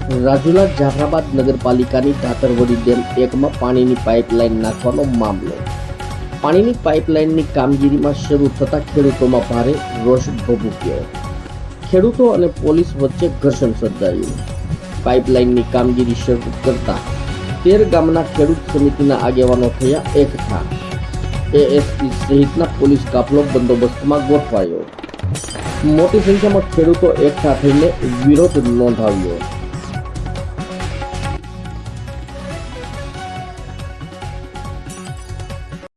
રાજુલા જાફરાબાદ નગરપાલિકાની ધાતરવડી ડેમ 1માં પાણીની પાઇપલાઇન નાખવાનો મામલો. પાણીની પાઇપલાઇનની કામગીરીમાં શરૂ થતાં ખેડૂતોમાં ભારે રોષ ભભૂક્યો. ખેડૂતો અને પોલીસ વચ્ચે ઘર્ષણ સર્જાયું. પાઇપલાઇનની કામગીરી શરૂ કરતા 13 ગામના ખેડૂત સમિતિના આગેવાનો થયા એકઠા. એએસપી સહિતના પોલીસ કાફલો બંદોબસ્તમાં ગોઠવાયો. મોટી સંખ્યામાં ખેડૂતો એકઠા થઈને વિરોધ નોંધાવ્યો.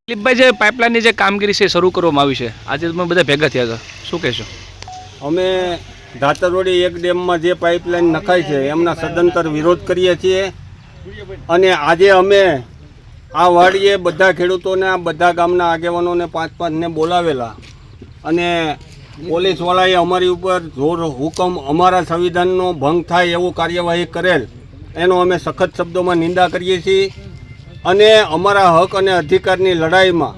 દિલીપભાઈ, જે પાઇપલાઇનની જે કામગીરી છે શરૂ કરવામાં આવી છે, આજે તમે બધા ભેગા થયા હતા, શું કહેશો? અમે ધાતરવડી એક ડેમમાં જે પાઇપલાઇન નખાય છે એમના સદંતર વિરોધ કરીએ છીએ. અને આજે અમે આ વાડીએ બધા ખેડૂતોને, બધા ગામના આગેવાનોને 5-5ને બોલાવેલા અને પોલીસવાળાએ અમારી ઉપર જોર હુકમ, અમારા સંવિધાનનો ભંગ થાય એવું કાર્યવાહી કરેલ, એનો અમે સખત શબ્દોમાં નિંદા કરીએ છીએ. અને અમારા હક અને અધિકારની લડાઈમાં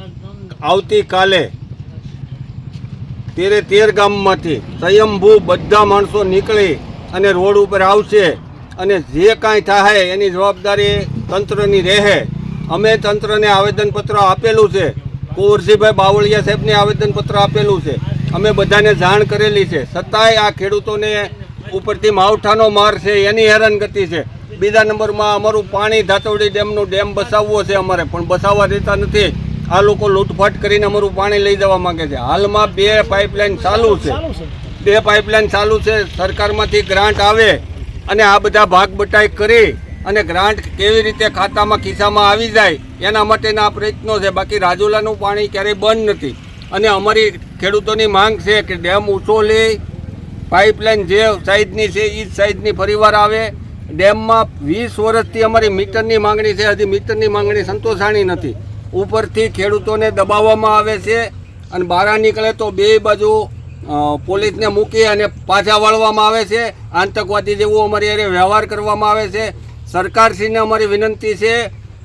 આવતીકાલે 13 ગામમાંથી સ્વયંભૂ બધા માણસો નીકળી અને રોડ ઉપર આવશે અને જે કાંઈ થાય એની જવાબદારી તંત્રની રહે. અમે તંત્રને આવેદનપત્ર આપેલું છે, કુંવરજીભાઈ બાવળિયા સાહેબને આવેદનપત્ર આપેલું છે, અમે બધાને જાણ કરેલી છે. છતાંય આ ખેડૂતોને ઉપરથી માવઠાનો માર છે, એની હેરાનગતિ છે. બીજા નંબરમાં અમારું પાણી ધાતરવડી ડેમનું ડેમ બસાવવો છે અમારે, પણ બસાવવા દેતા નથી. આ લોકો લૂંટફાટ કરીને અમારું પાણી લઈ જવા માંગે છે. હાલમાં 2 પાઇપલાઇન ચાલુ છે, 2 પાઇપલાઇન ચાલુ છે. સરકારમાંથી ગ્રાન્ટ આવે અને આ બધા ભાગ બટાઈ કરી અને ગ્રાન્ટ કેવી રીતે ખાતામાં ખિસ્સામાં આવી જાય એના માટેના પ્રયત્નો છે. બાકી રાજુલાનું પાણી ક્યારેય બંધ નથી. અને અમારી ખેડૂતોની માંગ છે કે ડેમ ઊંચો લે, પાઇપલાઇન જે સાઈઝની છે એ જ સાઈઝની ફરીવાર આવે. ડેમમાં 20 વર્ષથી અમારી મીટરની માંગણી છે, હજી મીટરની માંગણી સંતોષાણી નથી. ઉપરથી ખેડૂતોને દબાવવામાં આવે છે અને બહાર નીકળે તો 2 બાજુ પોલીસને મૂકી અને પાછા વાળવામાં આવે છે. આતંકવાદી જેવો અમારી અરે વ્યવહાર કરવામાં આવે છે. સરકારશ્રીને અમારી વિનંતી છે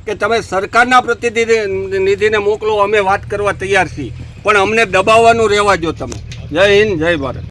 કે તમે સરકારના પ્રતિનિધિને મોકલો, અમે વાત કરવા તૈયાર છીએ, પણ અમને દબાવવાનું રહેવા દો તમે. જય હિન્દ, જય ભારત.